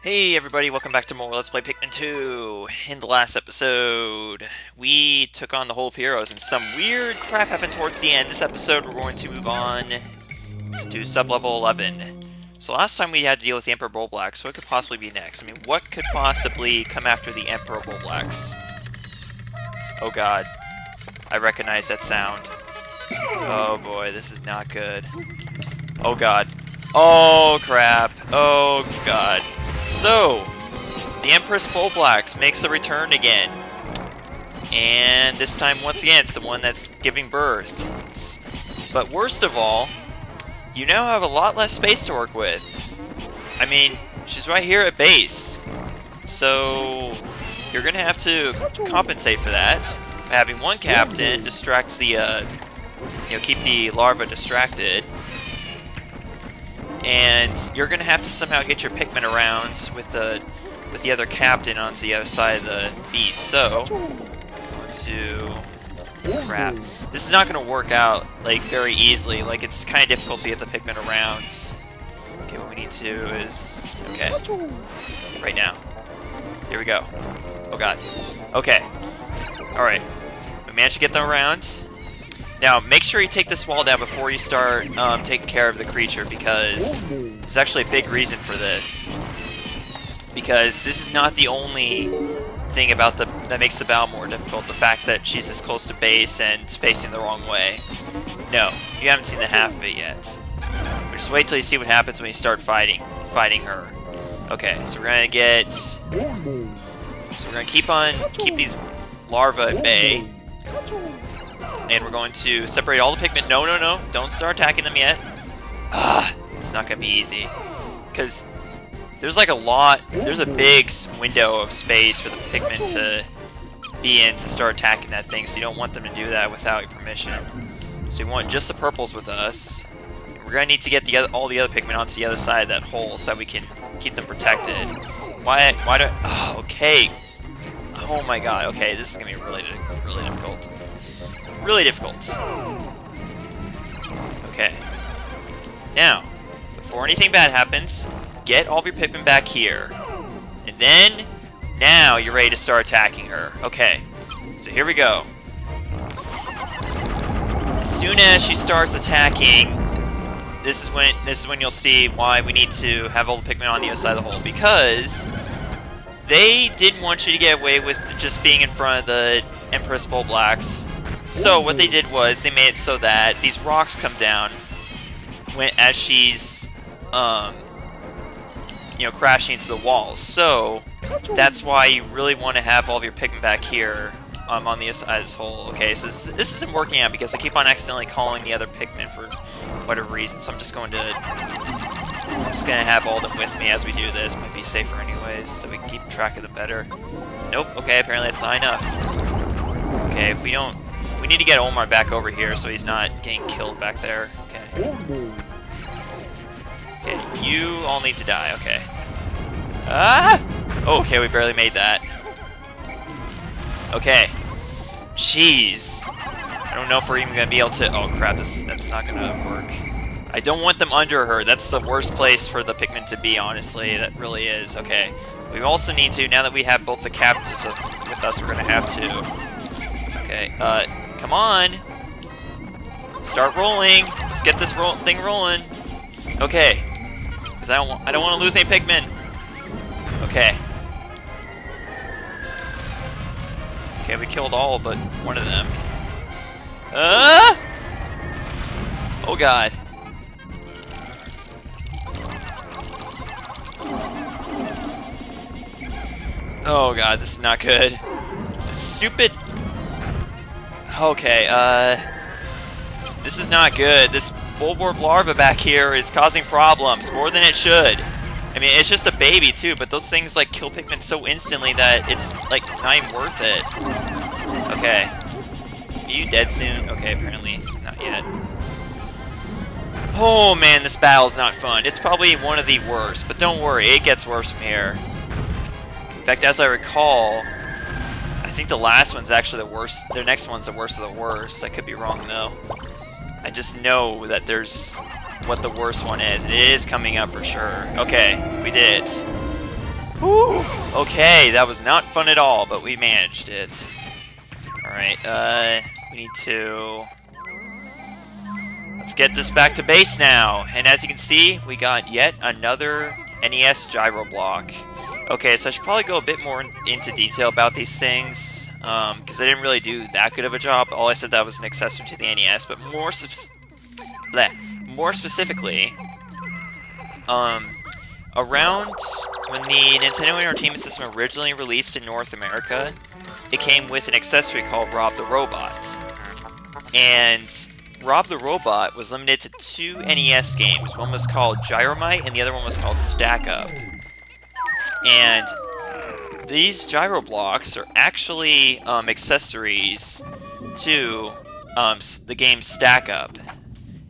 Hey everybody, welcome back to more Let's Play Pikmin 2. In the last episode, we took on the whole of Heroes and some weird crap happened towards the end. This episode, we're going to move on to sub-level 11. So last time we had to deal with the Emperor Bullblack, so what could possibly be next? I mean, what could possibly come after the Emperor Bullblacks? Oh god, I recognize that sound. Oh boy, this is not good. Oh god. Oh crap. Oh god. So, the Empress Bullblacks makes a return again. And this time, once again, it's the one that's giving birth. But worst of all, you now have a lot less space to work with. I mean, she's right here at base. So, you're going to have to compensate for that. Having one captain distracts the, keep the larva distracted. And you're gonna have to somehow get your Pikmin around with the other captain onto the other side of the beast. So, going to crap. This is not gonna work out like very easily. Like it's kind of difficult to get the Pikmin around. Okay, what we need to is right now. Here we go. Oh god. Okay. All right. We managed to get them around. Now, make sure you take this wall down before you start taking care of the creature, because there's actually a big reason for this. Because this is not the only thing about that makes the battle more difficult, the fact that she's this close to base and facing the wrong way. No, you haven't seen the half of it yet. But just wait till you see what happens when you start fighting her. Okay, so we're gonna keep these larvae at bay. And we're going to separate all the Pikmin. No, don't start attacking them yet. It's not going to be easy. Because there's like there's a big window of space for the Pikmin to be in to start attacking that thing, so you don't want them to do that without your permission. So you want just the purples with us. And we're going to need to get all the other Pikmin onto the other side of that hole so that we can keep them protected. Okay. Oh my god, okay, this is going to be really difficult. Really difficult. Okay. Now, before anything bad happens, get all of your Pikmin back here. And then, now you're ready to start attacking her. Okay. So here we go. As soon as she starts attacking, this is when you'll see why we need to have all the Pikmin on the other side of the hole. Because they didn't want you to get away with just being in front of the Empress Bullblacks. So what they did was they made it so that these rocks come down as she's, crashing into the walls. So that's why you really want to have all of your Pikmin back here on the other side of this hole. Okay, so this isn't working out because I keep on accidentally calling the other Pikmin for whatever reason. So I'm just gonna have all of them with me as we do this. Might be safer anyways, so we can keep track of them better. Nope. Okay, apparently that's not enough. Okay, if we don't. We need to get Omar back over here so he's not getting killed back there. Okay. Okay, you all need to die. Okay. Ah! Oh, okay, we barely made that. Okay. Jeez. I don't know if we're even going to be able to... Oh, crap, that's not going to work. I don't want them under her. That's the worst place for the Pikmin to be, honestly. That really is. Okay. We also need to, now that we have both the captains with us, we're going to have to... Okay, come on! Start rolling! Let's get this thing rolling! Okay. Because I don't want to lose any Pikmin! Okay. Okay, we killed all but one of them. Oh god. Oh god, this is not good. This stupid... Okay, this is not good. This Bulborb larva back here is causing problems, more than it should. I mean, it's just a baby too, but those things like kill Pikmin so instantly that it's like not even worth it. Okay. Are you dead soon? Okay, apparently not yet. Oh man, this battle's not fun. It's probably one of the worst, but don't worry, it gets worse from here. In fact, as I recall, I think the last one's actually the worst. The next one's the worst of the worst. I could be wrong, though. I just know that there's what the worst one is. It is coming up for sure. Okay, we did it. Whew! Okay, that was not fun at all, but we managed it. Alright, we need to... Let's get this back to base now. And as you can see, we got yet another NES gyro block. Okay, so I should probably go a bit more into detail about these things, because I didn't really do that good of a job. All I said that was an accessory to the NES, but more specifically, around when the Nintendo Entertainment System originally released in North America, it came with an accessory called Rob the Robot. And Rob the Robot was limited to 2 NES games. One was called Gyromite, and the other one was called Stack Up. And these gyro blocks are actually accessories to the game Stack Up.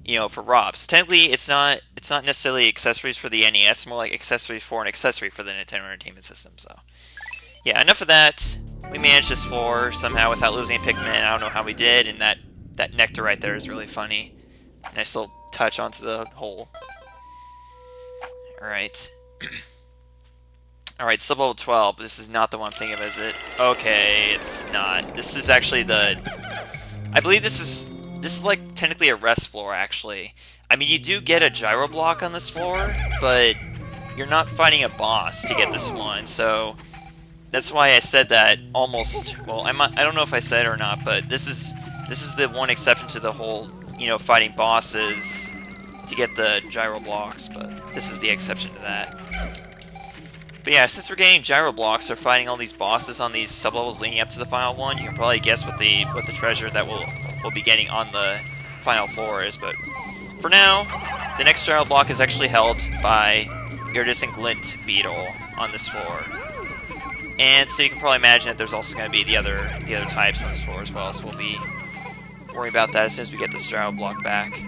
You know, for ROBs. Technically, it's not necessarily accessories for the NES, more like accessories for an accessory for the Nintendo Entertainment System. So, yeah, enough of that. We managed this floor somehow without losing a Pikmin. I don't know how we did, and that nectar right there is really funny. Nice little touch onto the hole. Alright. Alright, sub-level 12. This is not the one I'm thinking of, is it? Okay, it's not. This is actually the... I believe this is like technically a rest floor, actually. I mean, you do get a gyro block on this floor, but you're not fighting a boss to get this one, so that's why I said that almost... Well, I don't know if I said it or not, but this is the one exception to the whole, you know, fighting bosses to get the gyro blocks, but this is the exception to that. But yeah, since we're getting gyro blocks or fighting all these bosses on these sublevels leading up to the final one, you can probably guess what the treasure that we'll be getting on the final floor is. But for now, the next gyro block is actually held by Iridescent Glint Beetle on this floor. And so you can probably imagine that there's also going to be the other types on this floor as well, so we'll be worrying about that as soon as we get this gyro block back.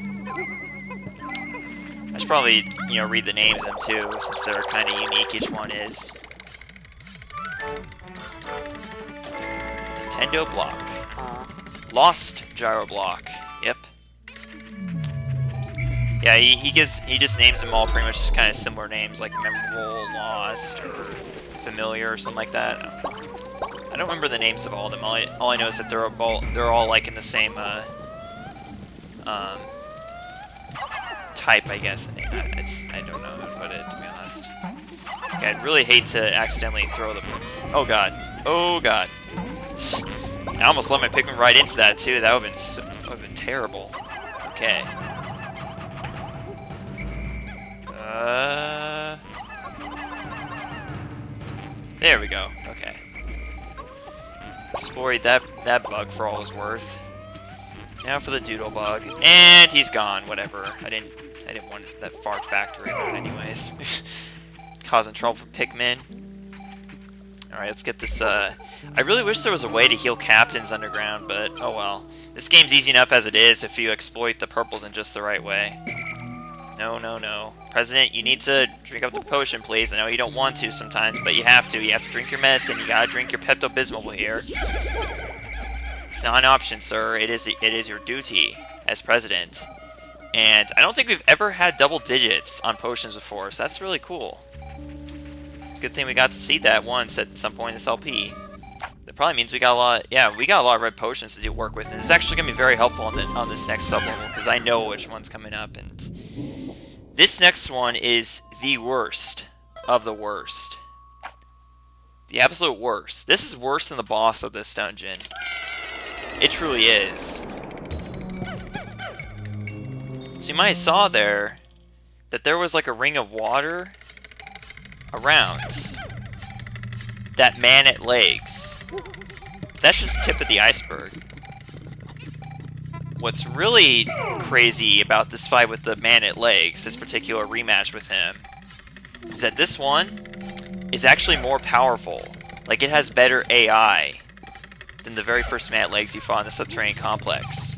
I should probably, you know, read the names of them too, since they're kind of unique, each one is. Nintendo Block. Lost Gyro Block. Yep. Yeah, he just names them all pretty much kind of similar names, like Memorable, Lost, or Familiar, or something like that. I don't remember the names of all of them. All I know is that they're all like in the same type, I guess. I don't know how to put it, to be honest. Okay, I'd really hate to accidentally throw the... Oh god. Oh god. I almost let my Pikmin right into that too. That would have been terrible. Okay. There we go. Okay. Explored that bug for all it was worth. Now for the doodle bug, and he's gone. Whatever. I didn't want that fart factory there anyways. Causing trouble for Pikmin. Alright, let's get this, I really wish there was a way to heal captains underground, but oh well. This game's easy enough as it is if you exploit the purples in just the right way. No, no, no. President, you need to drink up the potion, please. I know you don't want to sometimes, but you have to. You have to drink your medicine. You gotta drink your Pepto-Bismol here. It's not an option, sir. It is your duty as president. And I don't think we've ever had double digits on potions before, so that's really cool. It's a good thing we got to see that once at some point in this LP. That probably means we got a lot. Yeah, we got a lot of red potions to do work with, and this is actually gonna be very helpful on this next sublevel because I know which one's coming up. And this next one is the worst of the worst. The absolute worst. This is worse than the boss of this dungeon. It truly is. So you might have saw there that there was like a ring of water around that man-at legs. That's just the tip of the iceberg. What's really crazy about this fight with the man-at legs, this particular rematch with him, is that this one is actually more powerful. Like, it has better AI than the very first man-at legs you fought in the subterranean complex.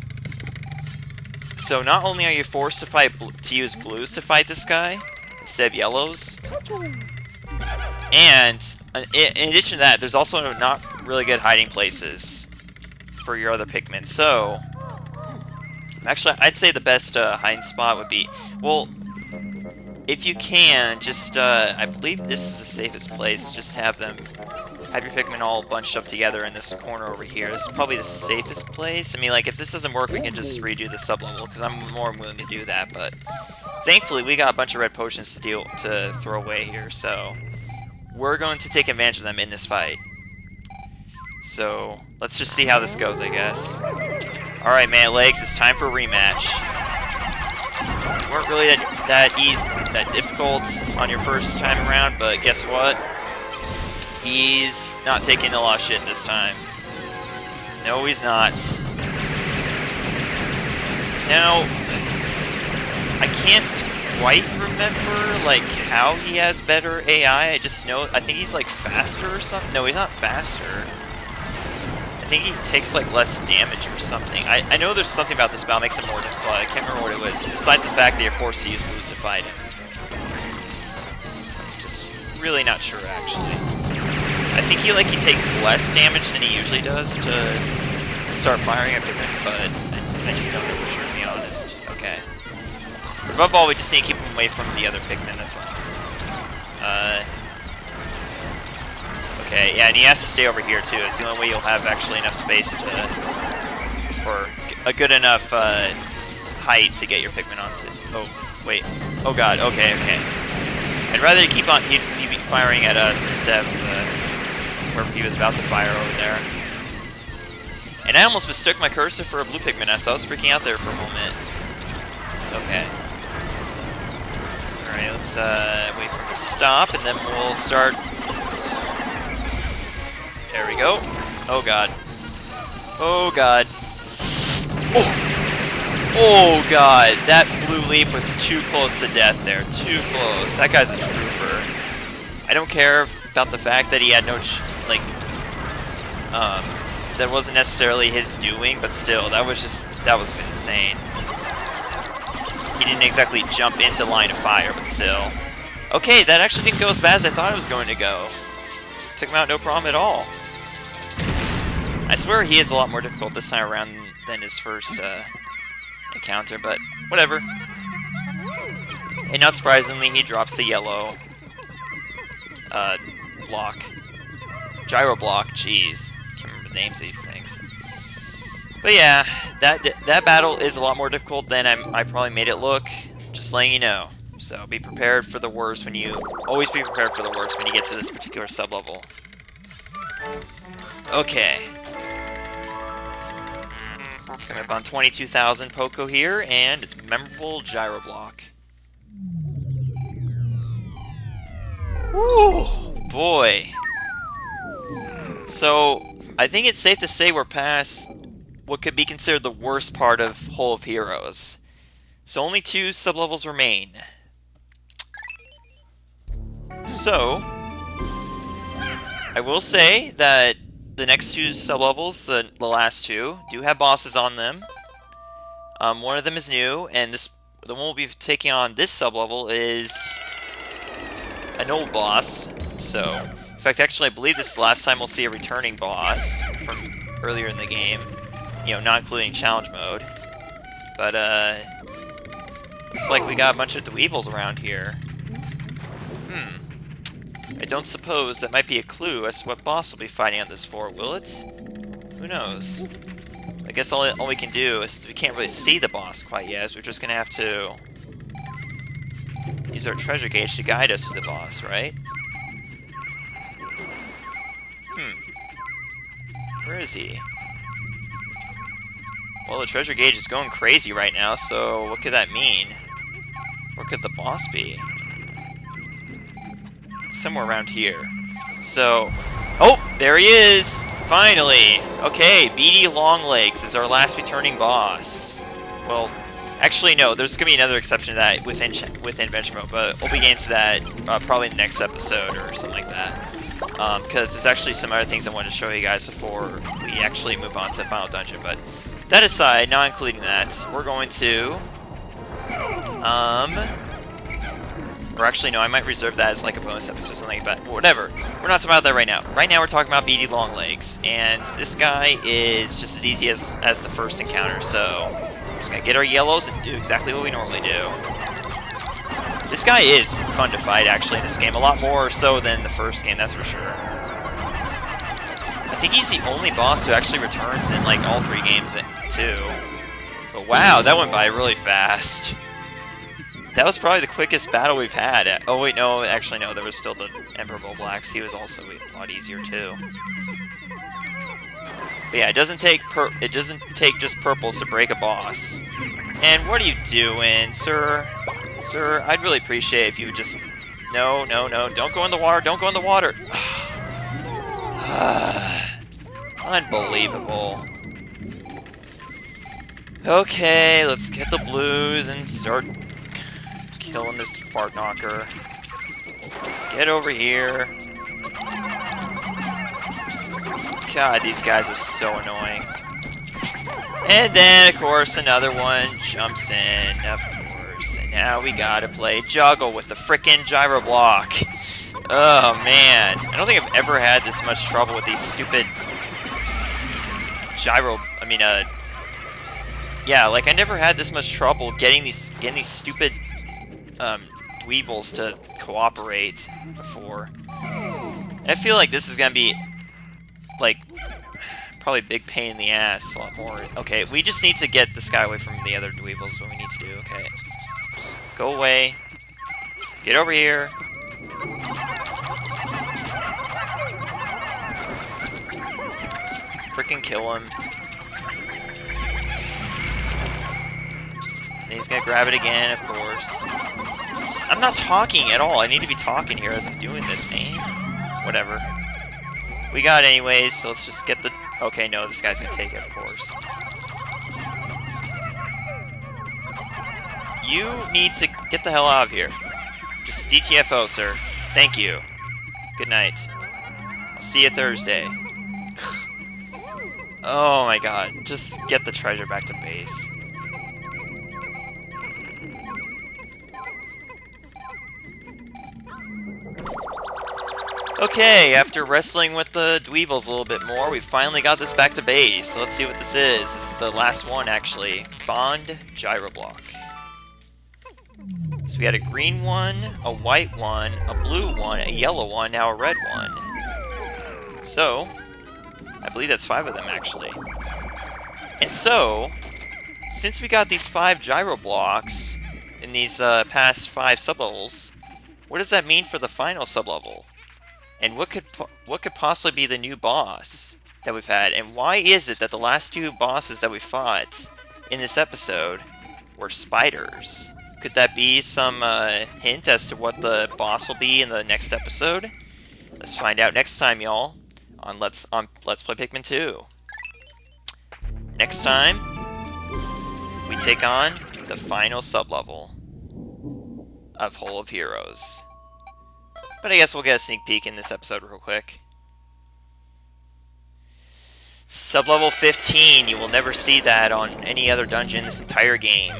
So not only are you forced to use blues to fight this guy instead of yellows, and in addition to that, there's also not really good hiding places for your other Pikmin. So actually, I'd say the best hiding spot would be, well, if you can, just, I believe this is the safest place. Just have your Pikmin all bunched up together in this corner over here. This is probably the safest place. I mean, like, if this doesn't work, we can just redo the sub-level, because I'm more than willing to do that, but thankfully, we got a bunch of red potions to throw away here, so we're going to take advantage of them in this fight. So, let's just see how this goes, I guess. Alright, man, Legs, it's time for a rematch. You weren't really that difficult on your first time around, but guess what? He's not taking a lot of shit this time. No, he's not. Now, I can't quite remember, like, how he has better AI. I just know, I think he's, like, faster or something. No, he's not faster. I think he takes, like, less damage or something. I know there's something about this battle that makes it more difficult. I can't remember what it was, besides the fact that you're forced to use moves to fight him. Just really not sure, actually. I think he takes less damage than he usually does to start firing at Pikmin, but I just don't know for sure, to be honest. Okay. Above all, we just need to keep him away from the other Pikmin, that's all. Okay, yeah, and he has to stay over here, too. It's the only way you'll have actually enough space to... or a good enough height to get your Pikmin onto... Oh, wait. Oh, God. Okay, okay. I'd rather he'd be firing at us instead of where he was about to fire over there. And I almost mistook my cursor for a blue Pikmin, so I was freaking out there for a moment. Okay. Alright, let's wait for him to stop, and then we'll start... There we go. Oh, God. Oh, God. Oh! Oh, God. That blue leaf was too close to death there. Too close. That guy's a trooper. I don't care about the fact that he had no... that wasn't necessarily his doing, but still, that was insane. He didn't exactly jump into line of fire, but still. Okay, that actually didn't go as bad as I thought it was going to go. Took him out no problem at all. I swear he is a lot more difficult this time around than his first encounter, but whatever. And not surprisingly, he drops the yellow block. Gyro block, jeez. Can't remember the names of these things. But yeah, that battle is a lot more difficult than I probably made it look. Just letting you know. So be prepared for the worst when you... Always be prepared for the worst when you get to this particular sub-level. Okay. Coming up on 22,000 Poco here, and it's memorable Gyro Block. Woo! Boy. So, I think it's safe to say we're past what could be considered the worst part of Hole of Heroes. So only 2 sub-levels remain. So, I will say that the next 2 sub-levels, the last 2, do have bosses on them. One of them is new, and the one we'll be taking on this sub-level is an old boss. So, in fact, actually, I believe this is the last time we'll see a returning boss from earlier in the game. You know, not including challenge mode. But, looks like we got a bunch of Dweevils around here. I don't suppose that might be a clue as to what boss we'll be fighting on this for, will it? Who knows? I guess all we can do is, since we can't really see the boss quite yet, is we're just gonna have to use our treasure gauge to guide us to the boss, right? Where is he? Well, the treasure gauge is going crazy right now, so what could that mean? Where could the boss be? Somewhere around here. So, oh, there he is! Finally! Okay, Beady Longlegs is our last returning boss. Well, actually no, there's gonna be another exception to that within Adventure Mode, but we'll be getting to that probably in the next episode or something like that. Because there's actually some other things I wanted to show you guys before we actually move on to the final dungeon, but that aside, not including that, we're going to... Or actually, no, I might reserve that as like a bonus episode or something, but whatever. We're not talking about that right now. Right now we're talking about Beady Longlegs, and this guy is just as easy as the first encounter, so we're just going to get our yellows and do exactly what we normally do. This guy is fun to fight, actually, in this game. A lot more so than the first game, that's for sure. I think he's the only boss who actually returns in, like, all 3 games, too. But wow, that went by really fast. That was probably the quickest battle we've had. Oh, wait, no, actually, no, there was still the Emperor Blacks. He was also a lot easier, too. But yeah, it doesn't take just purples to break a boss. And what are you doing, sir? Sir, I'd really appreciate if you would just... No, no, no, don't go in the water, don't go in the water! Unbelievable. Okay, let's get the blues and start killing this fart knocker. Get over here. God, these guys are so annoying. And then, of course, another one jumps in, of course. And now we gotta play juggle with the frickin' gyro block. Oh, man. I don't think I've ever had this much trouble with these stupid yeah, like I never had this much trouble getting these stupid dweevils to cooperate before. And I feel like this is gonna be like probably a big pain in the ass, a lot more. Okay, we just need to get this guy away from the other dweevils. What we need to do. Okay, just go away. Get over here. Just freaking kill him. And he's gonna grab it again, of course. I'm not talking at all. I need to be talking here as I'm doing this, man. Whatever. We got it anyways, so let's just get the... Okay, no, this guy's gonna take it, of course. You need to get the hell out of here. Just DTFO, sir. Thank you. Good night. I'll see you Thursday. Oh my god. Just get the treasure back to base. Okay, after wrestling with the dweevils a little bit more, we finally got this back to base. So let's see what this is. This is the last one, actually. Fond Gyro Block. So we had a green one, a white one, a blue one, a yellow one, now a red one. So, I believe that's 5 of them, actually. And so, since we got these 5 gyro blocks in these past 5 sublevels, what does that mean for the final sublevel? And what could possibly be the new boss that we've had? And why is it that the last 2 bosses that we fought in this episode were spiders? Could that be some hint as to what the boss will be in the next episode? Let's find out next time, y'all, on Let's Play Pikmin 2. Next time, we take on the final sublevel of Hole of Heroes. But I guess we'll get a sneak peek in this episode real quick. Sublevel 15, you will never see that on any other dungeon in this entire game.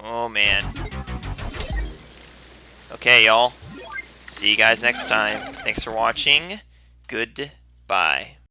Oh man. Okay, y'all. See you guys next time. Thanks for watching. Goodbye.